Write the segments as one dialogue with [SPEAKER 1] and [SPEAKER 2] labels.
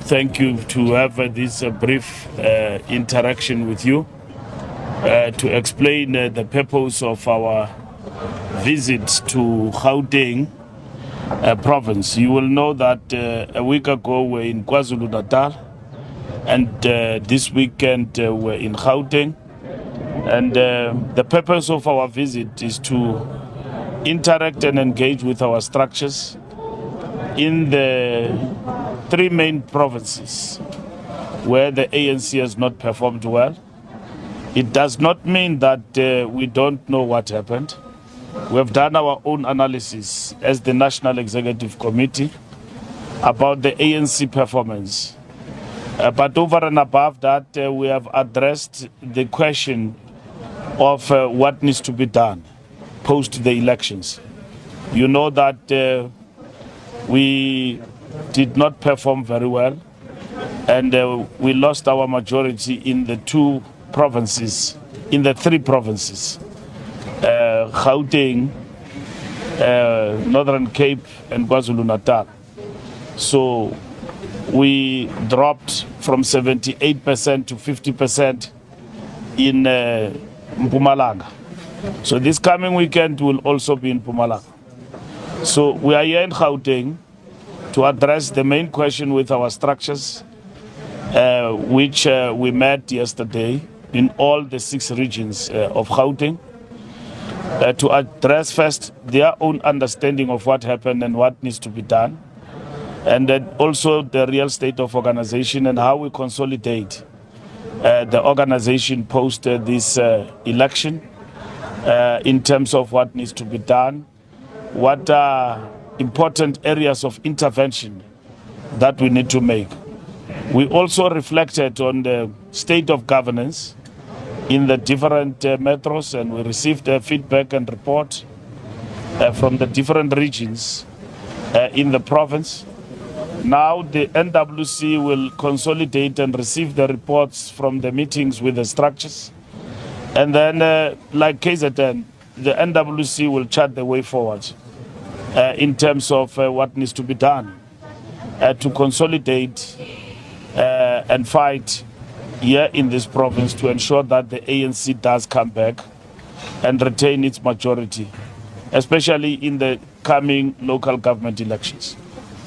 [SPEAKER 1] Thank you to have this brief interaction with you to explain the purpose of our visit to Gauteng province. You will know that a week ago we're in KwaZulu-Natal, and this weekend we're in Gauteng. And the purpose of our visit is to interact and engage with our structures in the three main provinces where the ANC has not performed well. It does not mean that we don't know what happened. We have done our own analysis as the National Executive Committee about the ANC performance. But over and above that, we have addressed the question of what needs to be done post the elections. You know that we did not perform very well, and we lost our majority in the three provinces, Gauteng, Northern Cape, and KwaZulu-Natal. So we dropped from 78% to 50% in Mpumalanga. So this coming weekend will also be in Mpumalanga. So we are here in Gauteng to address the main question with our structures, which we met yesterday in all the 6 regions of Gauteng, to address first their own understanding of what happened and what needs to be done, and then also the real state of organization and how we consolidate the organization post this election in terms of what needs to be done, what are important areas of intervention that we need to make. We also reflected on the state of governance in the different metros, and we received feedback and report from the different regions in the province. Now the NWC will consolidate and receive the reports from the meetings with the structures. And then, like KZN, the NWC will chart the way forward in terms of what needs to be done to consolidate and fight here in this province to ensure that the ANC does come back and retain its majority, especially in the coming local government elections.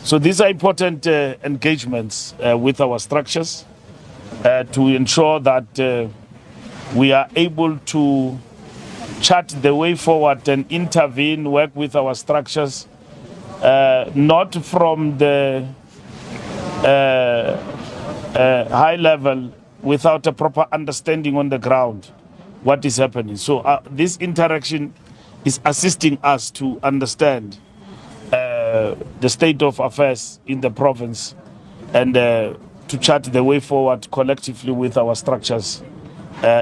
[SPEAKER 1] So these are important engagements with our structures to ensure that we are able to chart the way forward and intervene, work with our structures, not from the high level without a proper understanding on the ground what is happening. So this interaction is assisting us to understand the state of affairs in the province and to chart the way forward collectively with our structures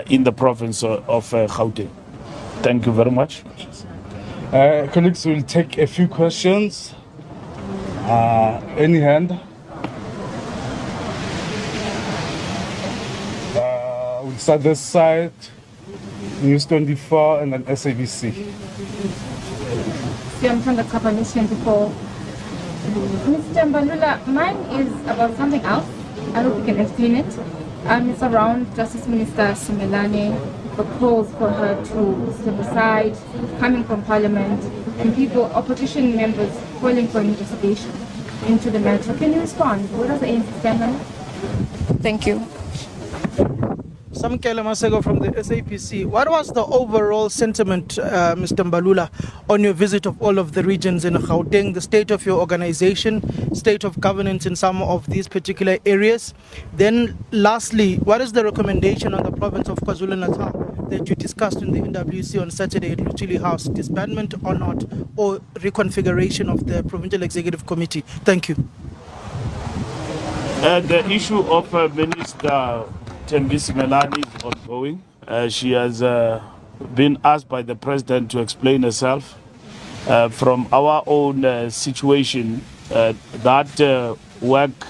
[SPEAKER 1] in the province of Gauteng. Thank you very much.
[SPEAKER 2] Colleagues, we'll take a few questions. Any hand? We'll start this side, News 24 and then SABC.
[SPEAKER 3] Mr. Mbalula, mine is about something else. I hope you can explain it. It's around Justice Minister Simelane, the calls for her to step aside, coming from Parliament, and people, opposition members, calling for an investigation into the matter. Can you respond? What does the ANC stand on it? Thank you.
[SPEAKER 4] Fikile Mbalula from the SAPC. What was the overall sentiment, Mr. Mbalula, on your visit of all of the regions in Gauteng, the state of your organization, state of governance in some of these particular areas? Then lastly, what is the recommendation on the province of KwaZulu-Natal that you discussed in the NWC on Saturday at Luchili House, disbandment or not, or reconfiguration of the Provincial Executive Committee? Thank you.
[SPEAKER 1] The issue of Minister Simelane is ongoing. She has been asked by the President to explain herself. From our own situation, that work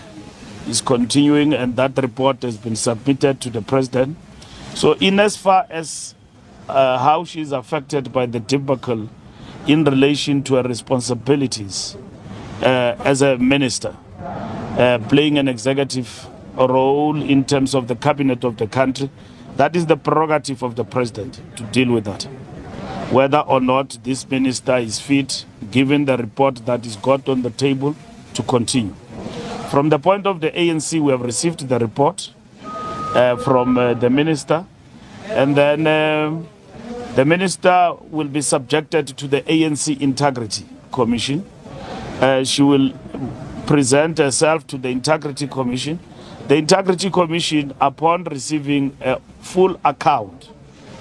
[SPEAKER 1] is continuing and that report has been submitted to the President. So in as far as how she is affected by the debacle in relation to her responsibilities as a minister, playing an executive role in terms of the cabinet of the country. That is the prerogative of the president to deal with that. Whether or not this minister is fit, given the report that is got on the table, to continue. From the point of the ANC, we have received the report from the minister, and then the minister will be subjected to the ANC Integrity Commission. She will present herself to the Integrity Commission. The Integrity Commission, upon receiving a full account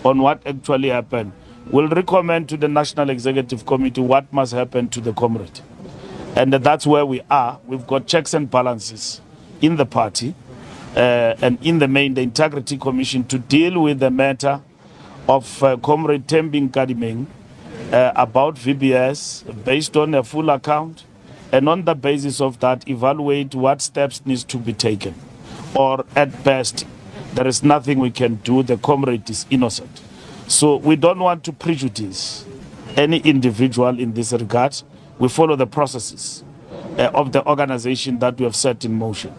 [SPEAKER 1] on what actually happened, will recommend to the National Executive Committee what must happen to the comrade. And that's where we are. We've got checks and balances in the party and in the main, the Integrity Commission, to deal with the matter of Comrade Tembing Kadimeng about VBS based on a full account, and on the basis of that, evaluate what steps needs to be taken. Or at best, there is nothing we can do. The comrade is innocent. So we don't want to prejudice any individual in this regard. We follow the processes of the organization that we have set in motion.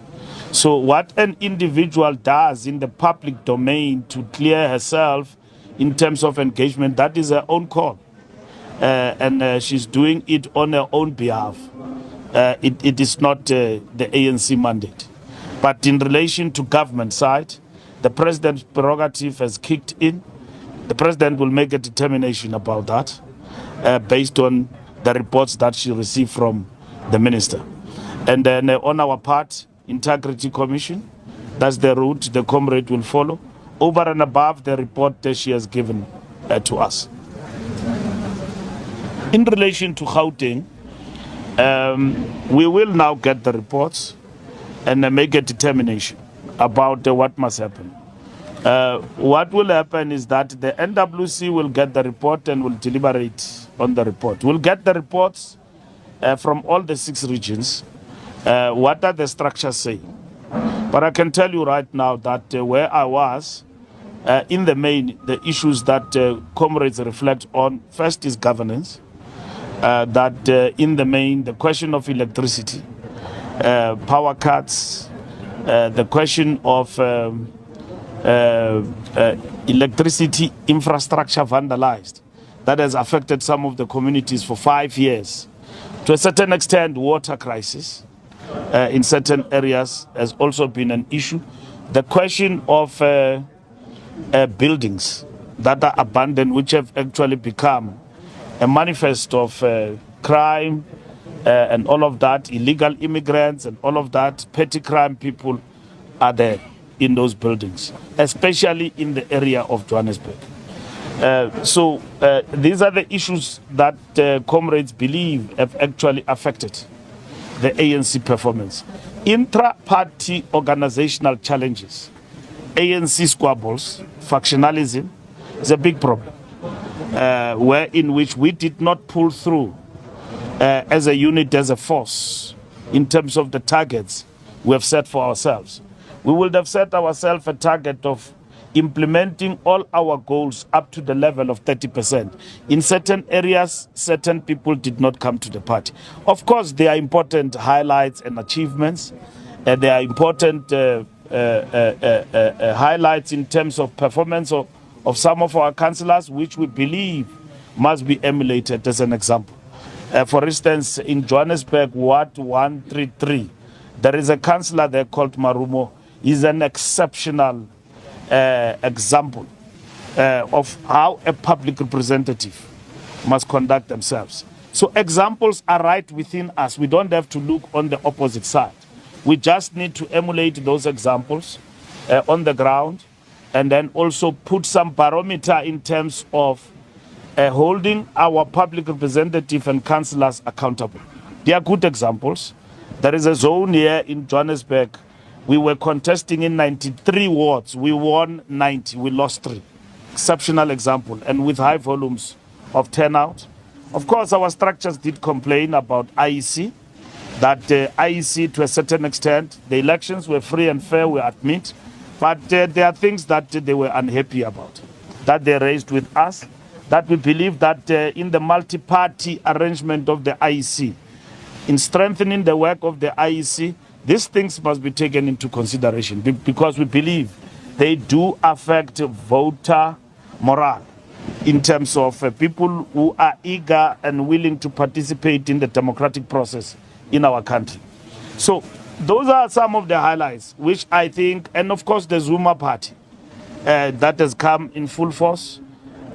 [SPEAKER 1] So what an individual does in the public domain to clear herself in terms of engagement, that is her own call. And she's doing it on her own behalf. It is not the ANC mandate. But in relation to government side, the president's prerogative has kicked in. The president will make a determination about that based on the reports that she received from the minister. And then on our part, Integrity Commission, that's the route the comrade will follow, over and above the report that she has given to us. In relation to Gauteng, we will now get the reports and make a determination about what must happen. What will happen is that the NWC will get the report and will deliberate on the report. We'll get the reports from all the 6 regions. What are the structures saying? But I can tell you right now that where I was, in the main, the issues that comrades reflect on, first is governance. That in the main, the question of electricity, power cuts, the question of electricity infrastructure vandalized, that has affected some of the communities for 5 years. To a certain extent, water crisis in certain areas has also been an issue. The question of buildings that are abandoned, which have actually become a manifest of crime and all of that, illegal immigrants and all of that, petty crime people are there in those buildings, especially in the area of Johannesburg. So these are the issues that comrades believe have actually affected the ANC performance. Intra-party organizational challenges, ANC squabbles, factionalism is a big problem, where in which we did not pull through as a unit, as a force, in terms of the targets we have set for ourselves. We would have set ourselves a target of implementing all our goals up to the level of 30%. In certain areas, certain people did not come to the party. Of course, there are important highlights and achievements. There are important highlights in terms of performance of some of our councillors, which we believe must be emulated as an example. For instance, in Johannesburg, Ward 133, there is a councillor there called Marumo. He's an exceptional example of how a public representative must conduct themselves. So examples are right within us. We don't have to look on the opposite side. We just need to emulate those examples on the ground, and then also put some barometer in terms of holding our public representative and councillors accountable. They are good examples. There is a zone here in Johannesburg. We were contesting in 93 wards. We won 90. We lost 3. Exceptional example, and with high volumes of turnout. Of course, our structures did complain about IEC, that IEC, to a certain extent, the elections were free and fair, we admit, but there are things that they were unhappy about, that they raised with us, that we believe that in the multi-party arrangement of the IEC, in strengthening the work of the IEC, these things must be taken into consideration because we believe they do affect voter morale in terms of people who are eager and willing to participate in the democratic process in our country. So those are some of the highlights, which I think, and of course the Zuma party that has come in full force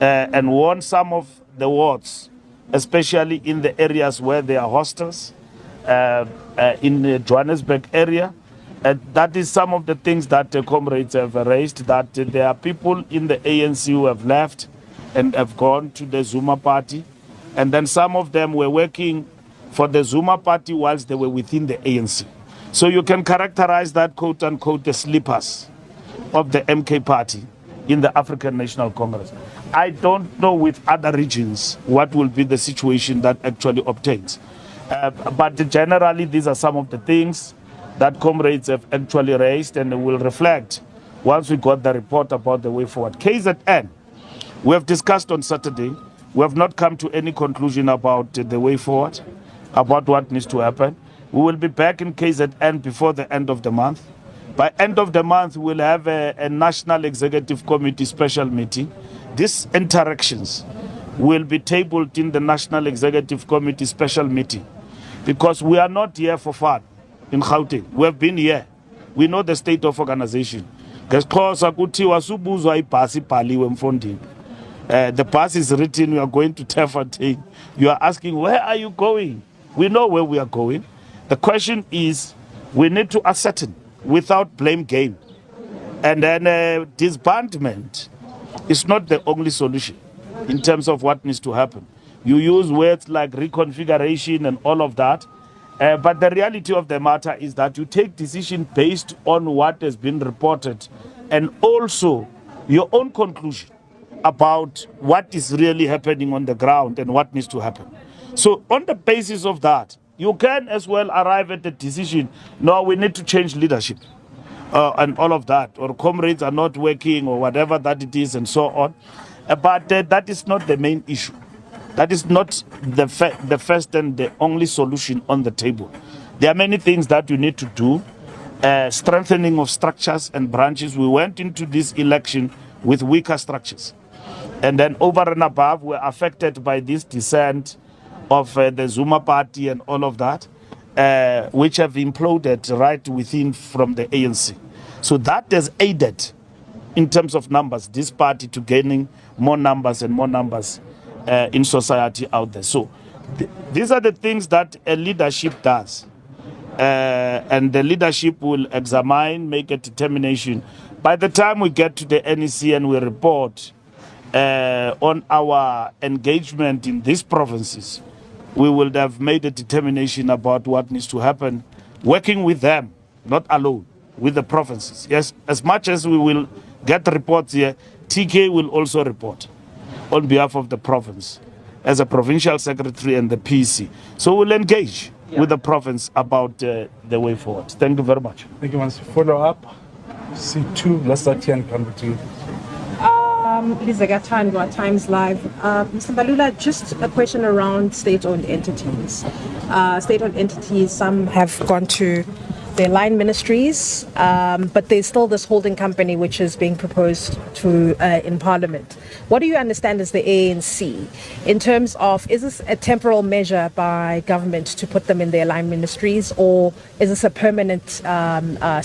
[SPEAKER 1] and won some of the wards, especially in the areas where they are hostels, in the Johannesburg area. That is some of the things that comrades have raised, that there are people in the ANC who have left and have gone to the Zuma party. And then some of them were working for the Zuma party whilst they were within the ANC. So you can characterize that, quote unquote, the sleepers of the MK party in the African National Congress. I don't know with other regions what will be the situation that actually obtains. But generally, these are some of the things that comrades have actually raised and will reflect once we got the report about the way forward. KZN, we have discussed on Saturday. We have not come to any conclusion about the way forward, about what needs to happen. We will be back in KZN before the end of the month. By end of the month, we'll have a National Executive Committee special meeting. These interactions will be tabled in the National Executive Committee special meeting because we are not here for fun in Gauteng. We have been here. We know the state of organization. The pass is written, we are going to Tefateng. You are asking, where are you going? We know where we are going. The question is, we need to ascertain without blame game. And then disbandment is not the only solution in terms of what needs to happen. You use words like reconfiguration and all of that. But the reality of the matter is that you take decision based on what has been reported and also your own conclusion about what is really happening on the ground and what needs to happen. So on the basis of that, you can as well arrive at the decision, no, we need to change leadership and all of that, or comrades are not working or whatever that it is and so on. But that is not the main issue. That is not the first and the only solution on the table. There are many things that you need to do. Strengthening of structures and branches. We went into this election with weaker structures. And then over and above, we're affected by this dissent of the Zuma party and all of that, which have imploded right within from the ANC. So that has aided in terms of numbers, this party to gaining more numbers and more numbers in society out there. So these are the things that a leadership does. And the leadership will examine, make a determination. By the time we get to the NEC and we report on our engagement in these provinces, we will have made a determination about what needs to happen, working with them, not alone, with the provinces. Yes, as much as we will get reports here, TK will also report on behalf of the province as a provincial secretary and the PC. So we'll engage with the province about the way forward. Thank you very much.
[SPEAKER 2] Thank you, Mr. Follow up. C2, let's start here and come back to you.
[SPEAKER 5] Lisa Gatandwa, Times Live. Mr. Mbalula, just a question around state-owned entities. State-owned entities, some have gone to their line ministries, but there's still this holding company which is being proposed to in Parliament. What do you understand as the ANC in terms of, is this a temporal measure by government to put them in their line ministries, or is this a permanent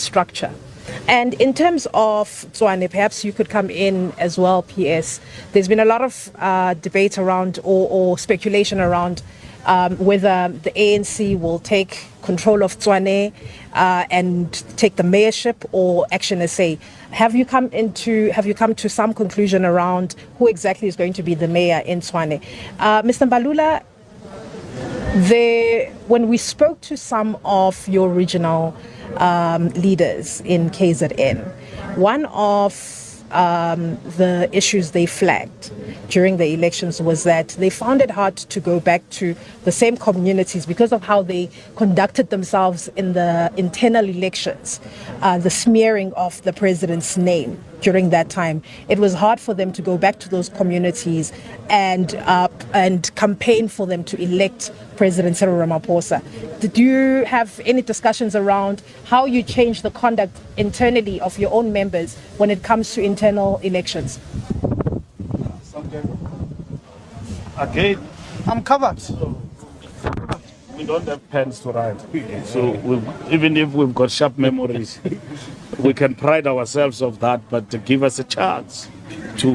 [SPEAKER 5] structure? And in terms of Tshwane, perhaps you could come in as well, PS. There's been a lot of debate around or speculation around whether the ANC will take control of Tshwane and take the mayorship or Action SA. Have you come to some conclusion around who exactly is going to be the mayor in Tshwane? Mr. Mbalula, when we spoke to some of your regional leaders in KZN, one of the issues they flagged during the elections was that they found it hard to go back to the same communities because of how they conducted themselves in the internal elections, the smearing of the president's name during that time, it was hard for them to go back to those communities and campaign for them to elect President Cyril Ramaphosa. Did you have any discussions around how you change the conduct internally of your own members when it comes to internal elections?
[SPEAKER 1] Again,
[SPEAKER 4] I'm covered.
[SPEAKER 1] we don't have pens to write. So even if we've got sharp memories, we can pride ourselves of that, but to give us a chance to...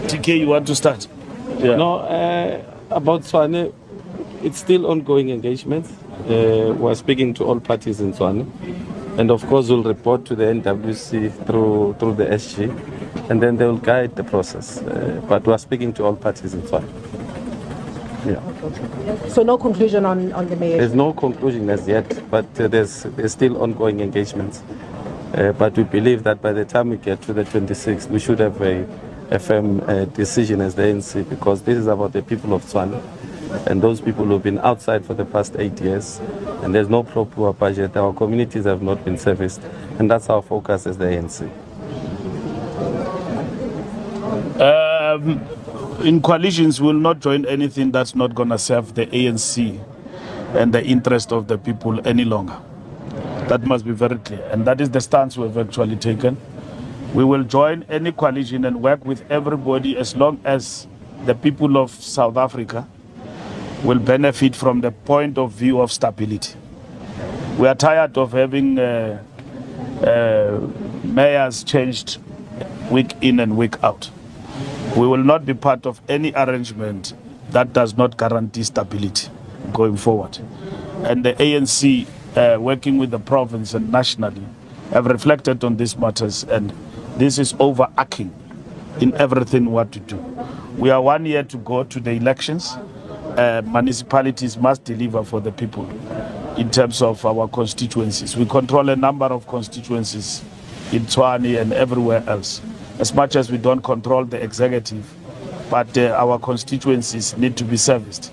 [SPEAKER 1] TK, you want to start? Yeah.
[SPEAKER 6] No, about Tswane, it's still ongoing engagement. We're speaking to all parties in Tswane. And of course, we'll report to the NWC through the SG, and then they will guide the process. But we're speaking to all parties in Tswane. Yeah.
[SPEAKER 5] So no conclusion on the mayor?
[SPEAKER 6] There's no conclusion as yet, but there's still ongoing engagements. But we believe that by the time we get to the 26th, we should have a firm decision as the ANC, because this is about the people of Tswane. And those people who've been outside for the past 8 years, and there's no proper budget. Our communities have not been serviced, and that's our focus as the ANC.
[SPEAKER 1] In coalitions, we'll not join anything that's not going to serve the ANC and the interest of the people any longer. That must be very clear, and that is the stance we've actually taken. We will join any coalition and work with everybody as long as the people of South Africa will benefit from the point of view of stability. We are tired of having mayors changed week in and week out. We will not be part of any arrangement that does not guarantee stability going forward. And the ANC, working with the province and nationally, have reflected on these matters, and this is overarching in everything what to do. We are 1 year to go to the elections. Municipalities must deliver for the people in terms of our constituencies. We control a number of constituencies in Tswane and everywhere else. As much as we don't control the executive, but our constituencies need to be serviced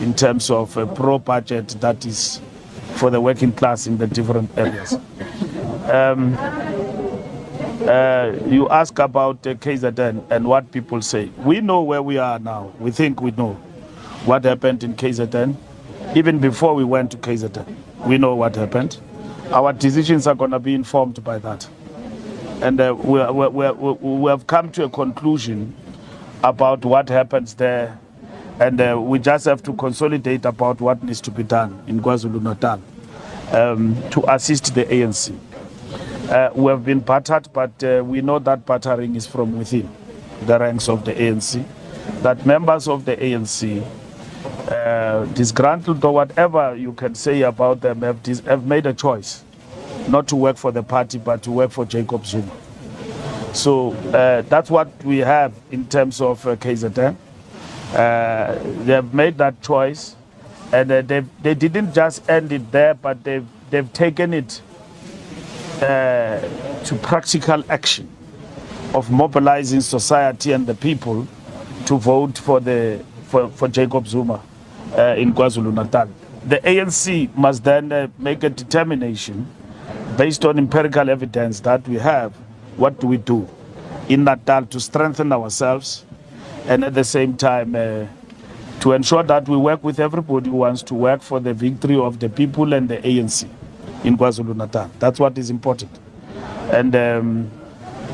[SPEAKER 1] in terms of a pro-budget that is for the working class in the different areas. You ask about KZN and what people say. We know where we are now. We think we know what happened in KZN. Even before we went to KZN, we know what happened. Our decisions are going to be informed by that. And we have come to a conclusion about what happens there. And we just have to consolidate about what needs to be done in KwaZulu-Natal to assist the ANC. We have been battered, but we know that battering is from within the ranks of the ANC. That members of the ANC, disgruntled or whatever you can say about them, have made a choice not to work for the party, but to work for Jacob Zuma. So that's what we have in terms of KZN. They have made that choice, and they didn't just end it there, but they've taken it to practical action of mobilizing society and the people to vote for Jacob Zuma in KwaZulu-Natal. The ANC must then make a determination based on empirical evidence that we have. What do we do in Natal to strengthen ourselves, and at the same time to ensure that we work with everybody who wants to work for the victory of the people and the ANC in KwaZulu-Natal. That's what is important. And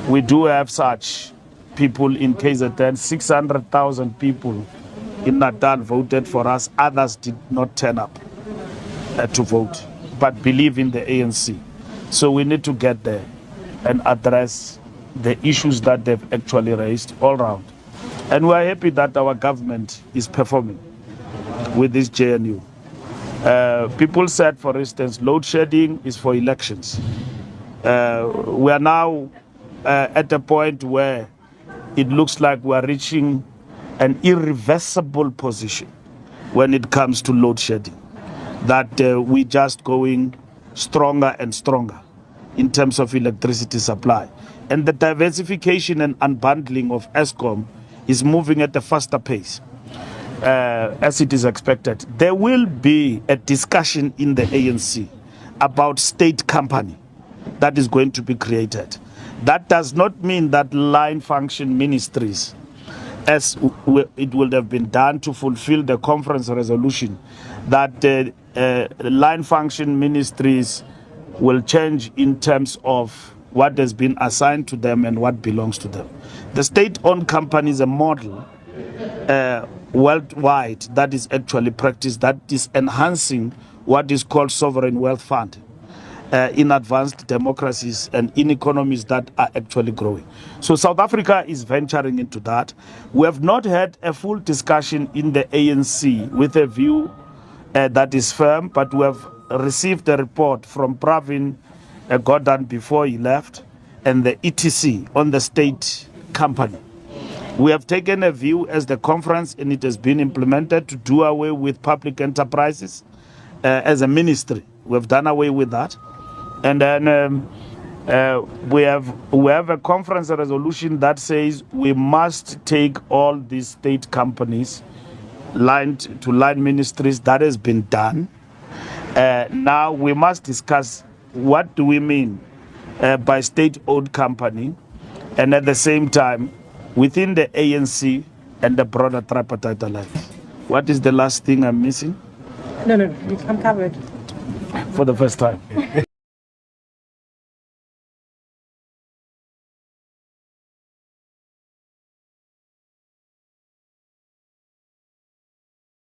[SPEAKER 1] we do have such people in KZN. 600,000 people in Natal voted for us. Others did not turn up to vote, but believe in the ANC. So we need to get there and address the issues that they've actually raised all around. And we're happy that our government is performing with this JNU. People said, for instance, load shedding is for elections. We are now at a point where it looks like we are reaching an irreversible position when it comes to load shedding, that we're just going stronger and stronger in terms of electricity supply. And the diversification and unbundling of Eskom is moving at a faster pace, as it is expected. There will be a discussion in the ANC about state company that is going to be created. That does not mean that line function ministries, as it would have been done to fulfill the conference resolution, that line function ministries will change in terms of what has been assigned to them and what belongs to them. The state-owned company is a model worldwide that is actually practiced, that is enhancing what is called sovereign wealth fund in advanced democracies and in economies that are actually growing. So South Africa is venturing into that. We have not had a full discussion in the ANC with a view that is firm, but we have received a report from Pravin Gordhan before he left and the ETC on the state company. We have taken a view as the conference, and it has been implemented, to do away with public enterprises as a ministry. We have done away with that. And then we have a conference resolution that says we must take all these state companies to line ministries. That has been done. Now we must discuss what do we mean by state-owned company, and at the same time, within the ANC and the broader tripartite alliance. What is the last thing I'm missing?
[SPEAKER 5] No, I'm covered.
[SPEAKER 1] For the first time.